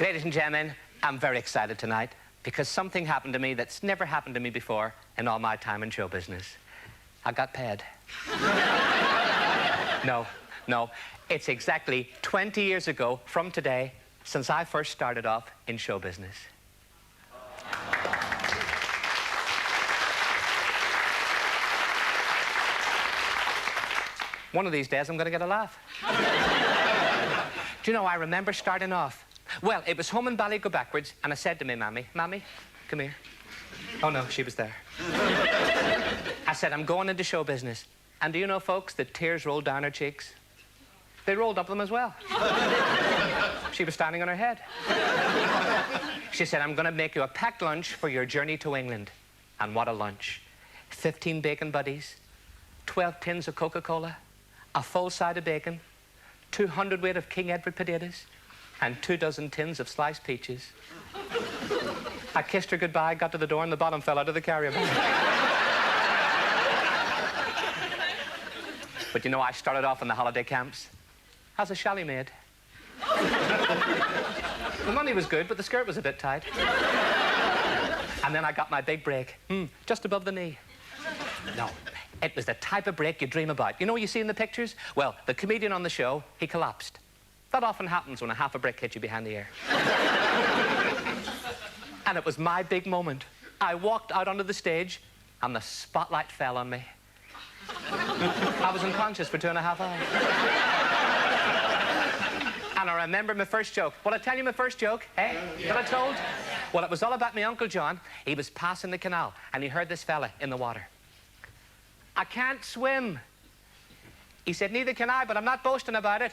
Ladies and gentlemen, I'm very excited tonight because something happened to me that's never happened to me before in all my time in show business. I got paid. No. It's exactly 20 years ago from today since I first started off in show business. One of these days, I'm going to get a laugh. Do you know, I remember starting off. Well, it was home in Ballygo backwards, and I said to me, Mammy, come here. Oh, no, she was there. I said, I'm going into show business. And do you know, folks, the tears rolled down her cheeks? They rolled up them as well. She was standing on her head. She said, I'm going to make you a packed lunch for your journey to England. And what a lunch. 15 bacon buddies, 12 tins of Coca-Cola, a full side of bacon, 200 weight of King Edward potatoes, and 24 tins of sliced peaches. I kissed her goodbye, got to the door, and the bottom fell out of the carrier bag. But you know, I started off in the holiday camps as a chalet maid. The money was good, but the skirt was a bit tight. And then I got my big break, just above the knee. No, it was the type of break you dream about. You know what you see in the pictures? Well, the comedian on the show, he collapsed. That often happens when a half a brick hits you behind the ear. And it was my big moment. I walked out onto the stage, and the spotlight fell on me. I was unconscious for 2.5 hours. And I remember my first joke. Will I tell you my first joke, eh? Yeah. That I told? Well, it was all about my Uncle John. He was passing the canal, and he heard this fella in the water. I can't swim. He said, neither can I, but I'm not boasting about it.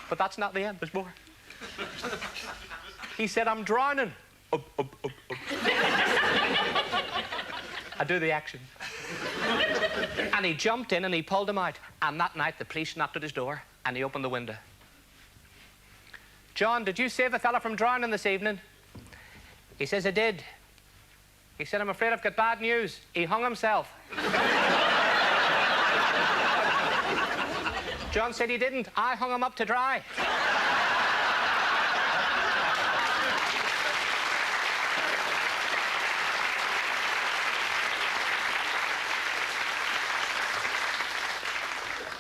But that's not the end, there's more. He said, I'm drowning. I do the action. And he jumped in and he pulled him out. And that night, the police knocked at his door and he opened the window. John, did you save a fella from drowning this evening? He says, I did. He said, I'm afraid I've got bad news. He hung himself. John said he didn't. I hung him up to dry.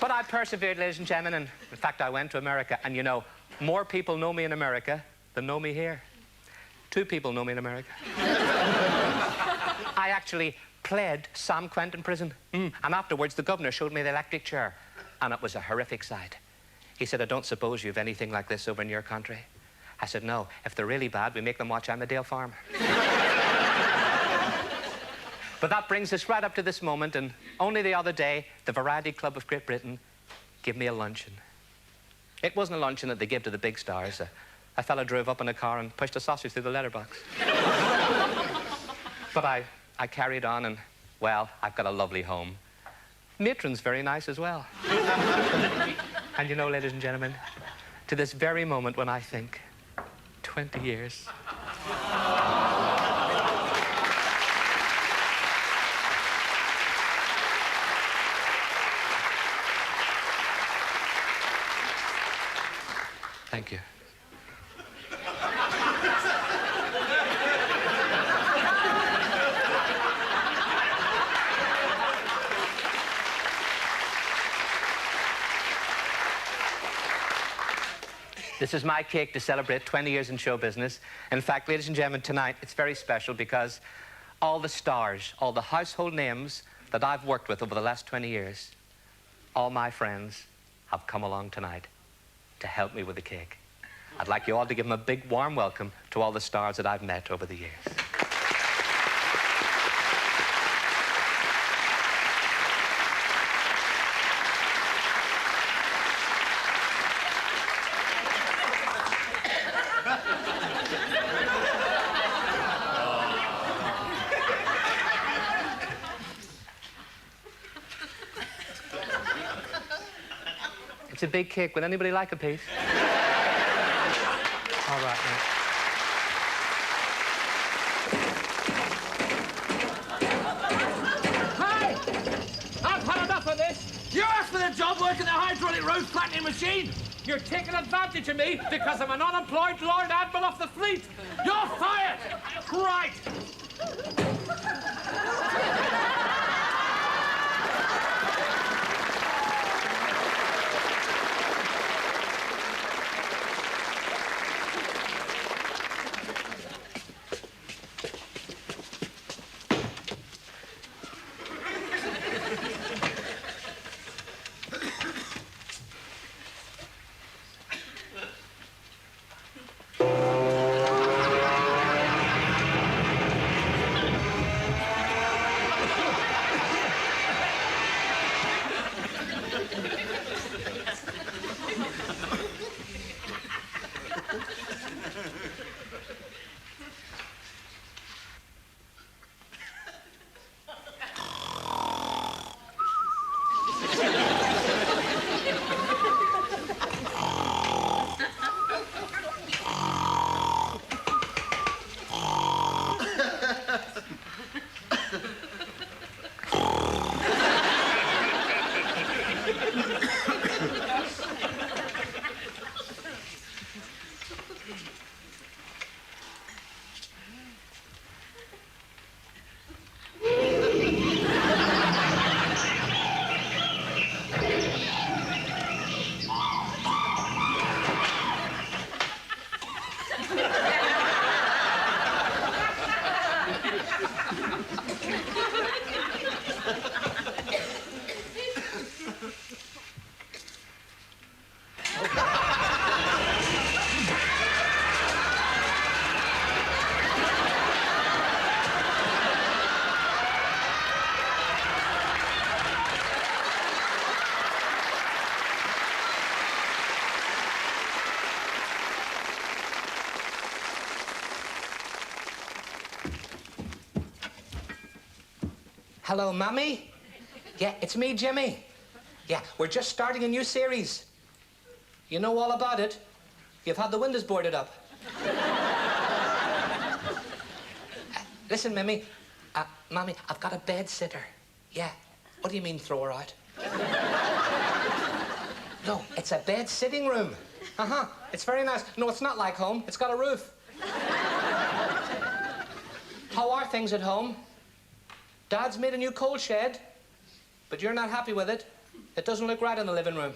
But I persevered, ladies and gentlemen, and in fact, I went to America. And you know, more people know me in America than know me here. 2 people know me in America. I actually played Sam Quentin prison. And afterwards, the governor showed me the electric chair. And it was a horrific sight. He said, I don't suppose you have anything like this over in your country. I said, no. If they're really bad, we make them watch Emmerdale Farm. But that brings us right up to this moment, and only the other day, the Variety Club of Great Britain gave me a luncheon. It wasn't a luncheon that they give to the big stars. A fella drove up in a car and pushed a sausage through the letterbox. But I carried on, and, well, I've got a lovely home. Matron's very nice as well. And you know, ladies and gentlemen, to this very moment when I think, 20 years. Thank you. This is my cake to celebrate 20 years in show business. In fact, ladies and gentlemen, tonight it's very special because all the stars, all the household names that I've worked with over the last 20 years, all my friends have come along tonight to help me with the cake. I'd like you all to give them a big warm welcome to all the stars that I've met over the years. It's a big cake. Would anybody like a piece? All right, now. Hey! I've had enough of this. You asked for the job working the hydraulic road flattening machine. You're taking advantage of me because I'm an unemployed Lord Admiral of the Fleet. You're fired! Right! Hello, Mummy? Yeah, it's me, Jimmy. Yeah, we're just starting a new series. You know all about it. You've had the windows boarded up. Listen, Mummy. Mummy, I've got a bed sitter. Yeah. What do you mean, throw her out? No, it's a bed sitting room. Uh-huh. It's very nice. No, it's not like home. It's got a roof. How are things at home? Dad's made a new coal shed, but you're not happy with it. It doesn't look right in the living room.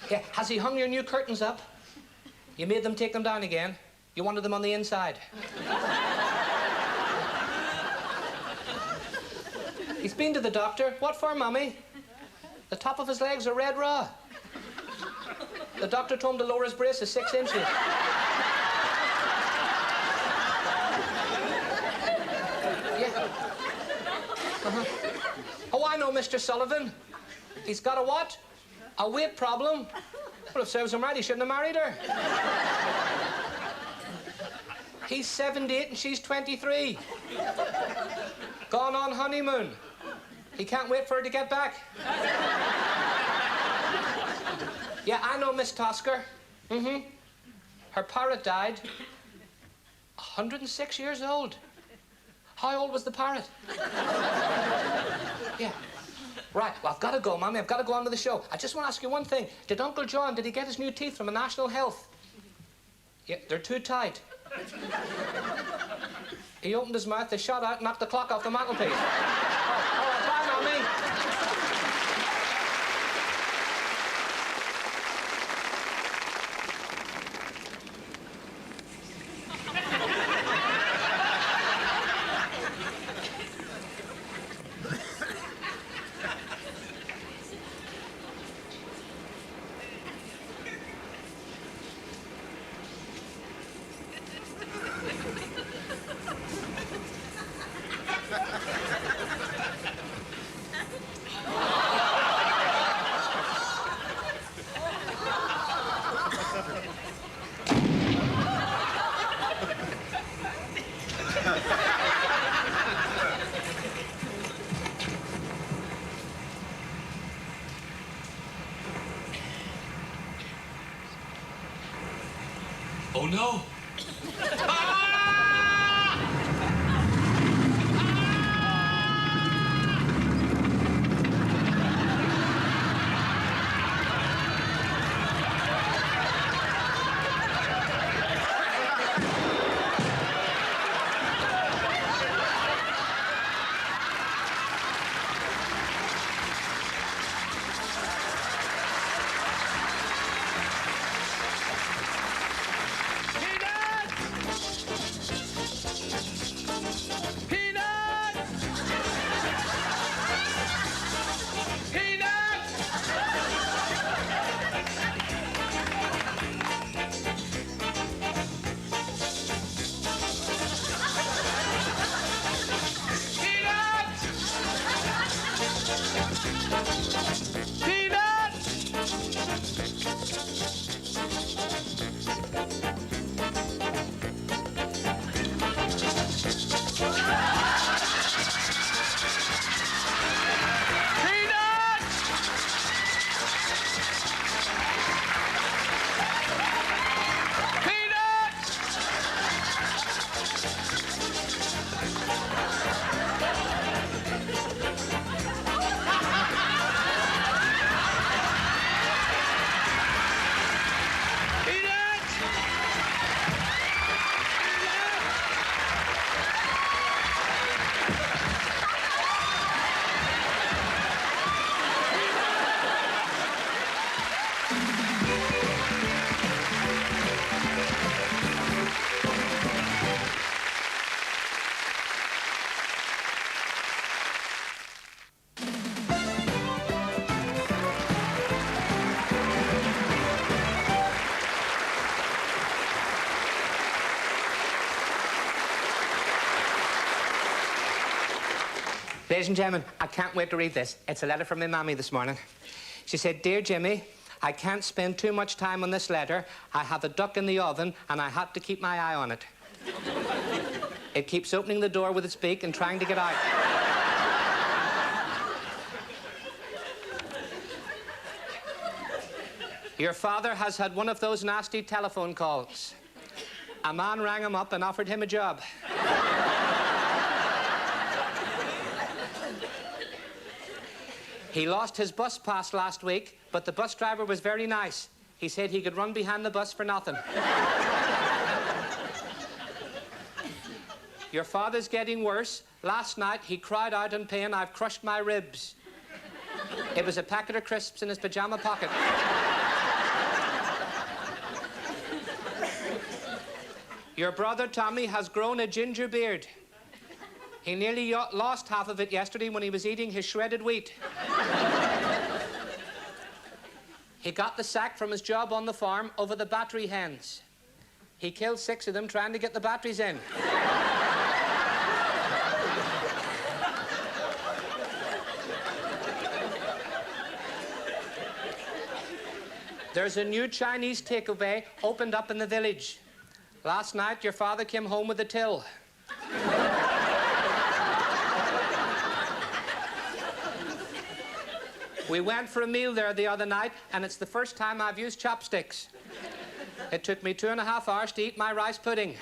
Yeah, has he hung your new curtains up? You made them take them down again. You wanted them on the inside. He's been to the doctor. What for, Mummy? The top of his legs are red raw. The doctor told him to lower his braces 6 inches. Uh-huh. Oh, I know, Mr. Sullivan. He's got a what? A weight problem? Well, if serves him right, he shouldn't have married her. He's 78 and she's 23. Gone on honeymoon. He can't wait for her to get back. Yeah, I know, Miss Tosker. Mm-hmm. Her parrot died. 106 years old. How old was the parrot? Yeah. Right, well, I've got to go, Mommy. I've got to go on to the show. I just want to ask you one thing. Did Uncle John, did he get his new teeth from a National Health? Yeah, they're too tight. He opened his mouth, they shot out, and knocked the clock off the mantelpiece. Oh, all right, bye, Mommy. Ladies and gentlemen, I can't wait to read this. It's a letter from my mammy this morning. She said, "Dear Jimmy, I can't spend too much time on this letter. I have a duck in the oven, and I had to keep my eye on it. It keeps opening the door with its beak and trying to get out. Your father has had one of those nasty telephone calls. A man rang him up and offered him a job. He lost his bus pass last week, but the bus driver was very nice. He said he could run behind the bus for nothing. Your father's getting worse. Last night, he cried out in pain, "I've crushed my ribs." It was a packet of crisps in his pajama pocket. Your brother Tommy has grown a ginger beard. He nearly lost half of it yesterday when he was eating his shredded wheat. He got the sack from his job on the farm over the battery hens. He killed 6 of them trying to get the batteries in. There's a new Chinese takeaway opened up in the village. Last night, your father came home with a till. We went for a meal there the other night, and it's the first time I've used chopsticks. It took me 2.5 hours to eat my rice pudding.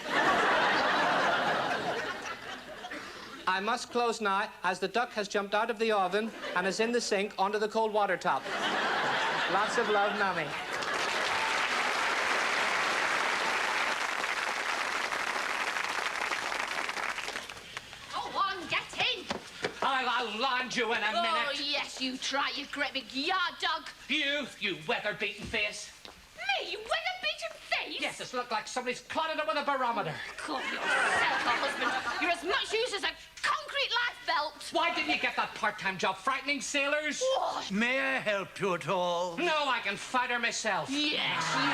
I must close now, as the duck has jumped out of the oven and is in the sink onto the cold water top. Lots of love, Mammy. I'll land you in a minute. Oh, yes, you try, you great big yard dog. You weather-beaten face. Me, you weather-beaten face? Yes, it's looked like somebody's clotted it with a barometer. Call yourself a husband. You're as much use as a concrete life belt. Why didn't you get that part-time job frightening sailors? What? May I help you at all? No, I can fight her myself. Yes, you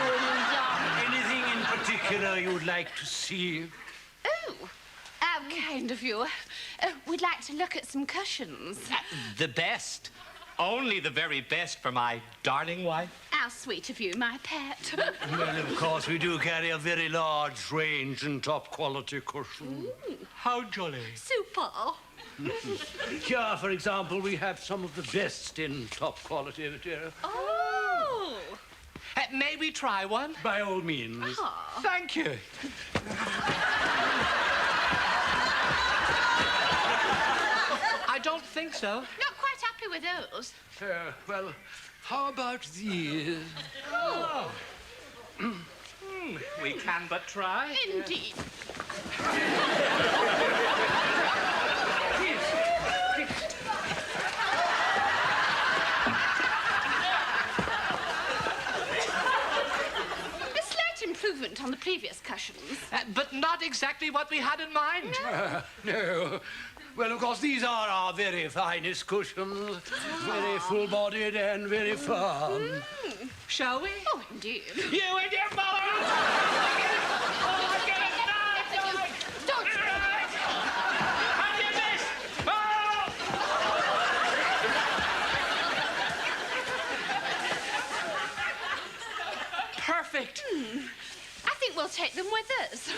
darling. Anything in particular you'd like to see? Oh, how kind of you. We'd like to look at some cushions. The best. Only the very best for my darling wife. How sweet of you, my pet. Well, of course, we do carry a very large range in top-quality cushions. How jolly. Super. Here, for example, we have some of the best in top-quality material. Oh. May we try one? By all means. Oh. Thank you. I don't think so. Not quite happy with those. Well, how about these? Oh. We can but try. Indeed. A slight improvement on the previous cushions. But not exactly what we had in mind. No. Well, of course, these are our very finest cushions. Very full-bodied and very firm. Shall we? Oh, indeed. You and your mother! Don't. And you missed! Oh! Perfect. I think we'll take them with us.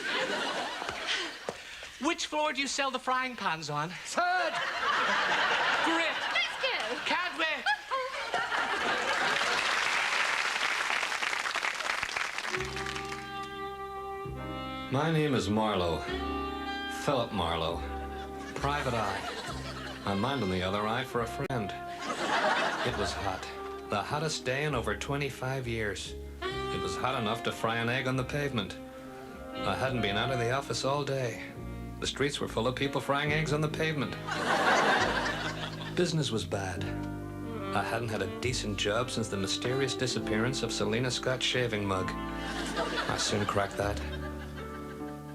Which floor do you sell the frying pans on? 3rd. Great. Let's go. Can't wait. My name is Marlowe. Philip Marlowe. Private eye. My mind on the other eye for a friend. It was hot. The hottest day in over 25 years. It was hot enough to fry an egg on the pavement. I hadn't been out of the office all day. The streets were full of people frying eggs on the pavement. Business was bad. I hadn't had a decent job since the mysterious disappearance of Selena Scott's shaving mug. I soon cracked that.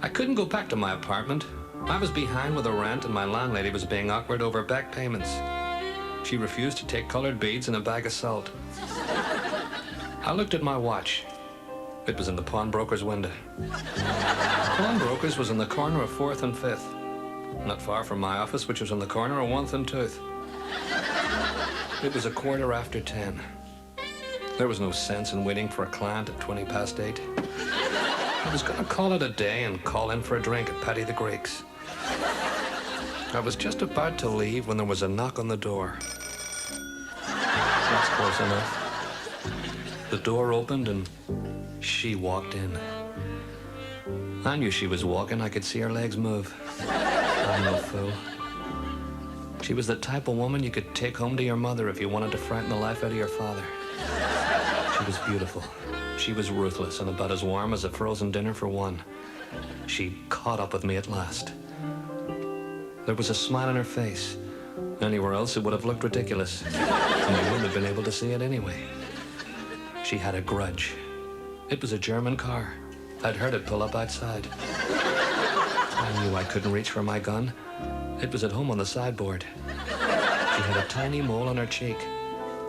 I couldn't go back to my apartment. I was behind with a rent and my landlady was being awkward over back payments. She refused to take colored beads and a bag of salt. I looked at my watch. It was in the pawnbroker's window. Pawnbroker's was in the corner of 4th and 5th. not far from my office, which was on the corner of 1st and 2nd. It was 10:15. There was no sense in waiting for a client at 8:20. I was going to call it a day and call in for a drink at Paddy the Greek's. I was just about to leave when there was a knock on the door. That's close enough. The door opened and she walked in. I knew she was walking. I could see her legs move. I'm no fool. She was the type of woman you could take home to your mother if you wanted to frighten the life out of your father. She was beautiful. She was ruthless and about as warm as a frozen dinner for one. She caught up with me at last. There was a smile on her face. Anywhere else it would have looked ridiculous. And you wouldn't have been able to see it anyway. She had a grudge. It was a German car. I'd heard it pull up outside. I knew I couldn't reach for my gun. It was at home on the sideboard. She had a tiny mole on her cheek.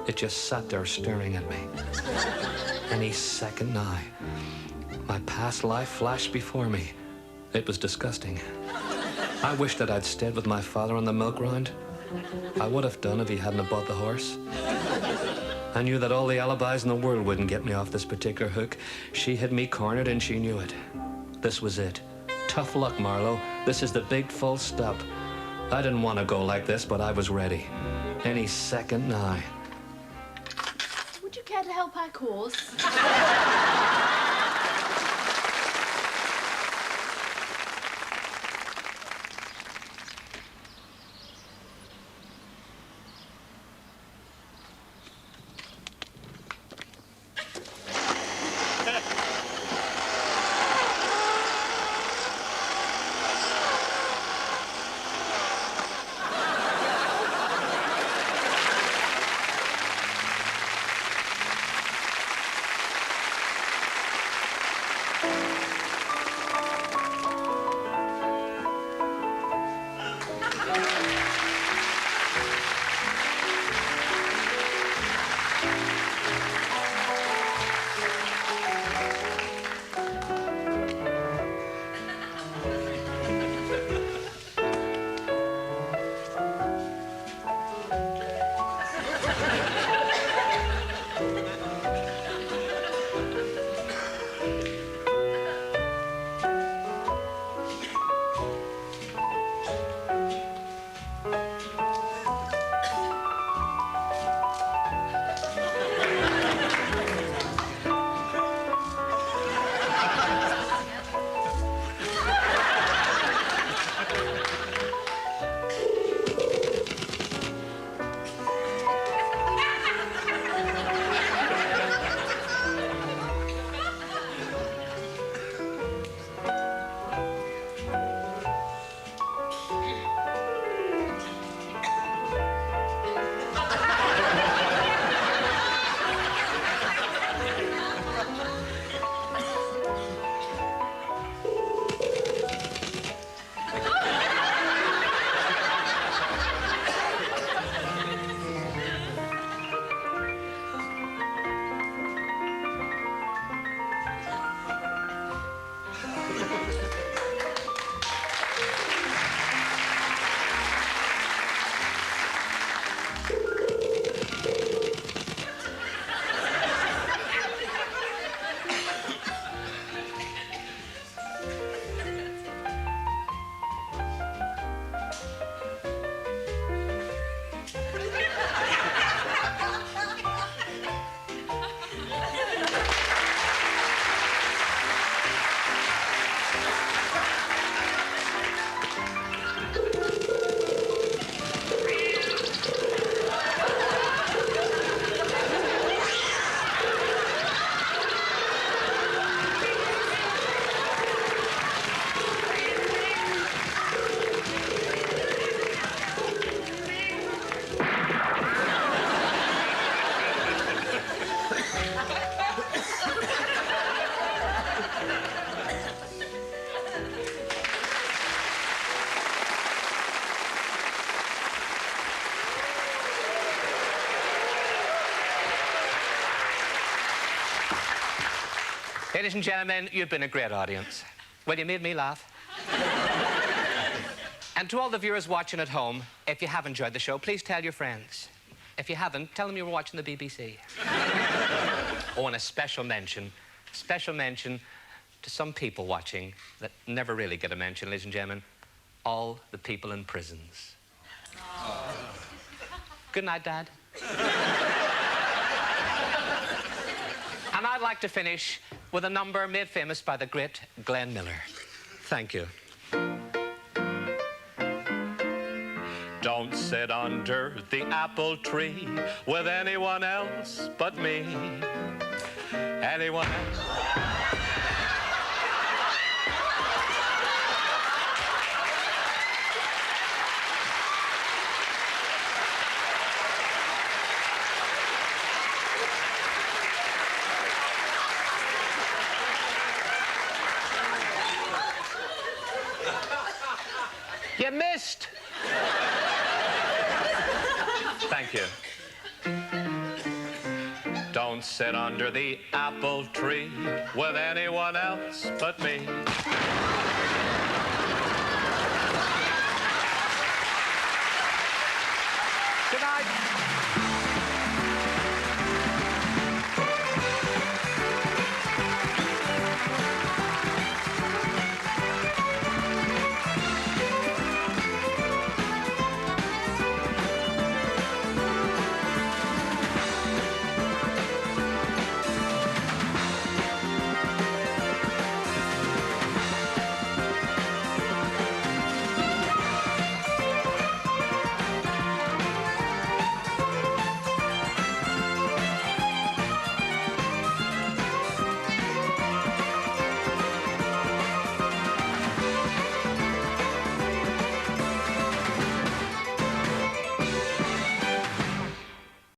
It just sat there staring at me. Any second now, my past life flashed before me. It was disgusting. I wished that I'd stayed with my father on the milk round. I would have done if he hadn't have bought the horse. I knew that all the alibis in the world wouldn't get me off this particular hook. She had me cornered and she knew it. This was it. Tough luck, Marlowe. This is the big full stop. I didn't want to go like this, but I was ready. Any second now. Would you care to help our cause? Ladies and gentlemen, you've been a great audience. Well, you made me laugh. And to all the viewers watching at home, if you have enjoyed the show, please tell your friends. If you haven't, tell them you were watching the BBC. Oh, and a special mention to some people watching that never really get a mention, ladies and gentlemen. All the people in prisons. Good night, Dad. And I'd like to finish with a number made famous by the great Glenn Miller. Thank you. Don't sit under the apple tree with anyone else but me. Anyone else? You missed. Thank you. Don't sit under the apple tree with anyone else but me.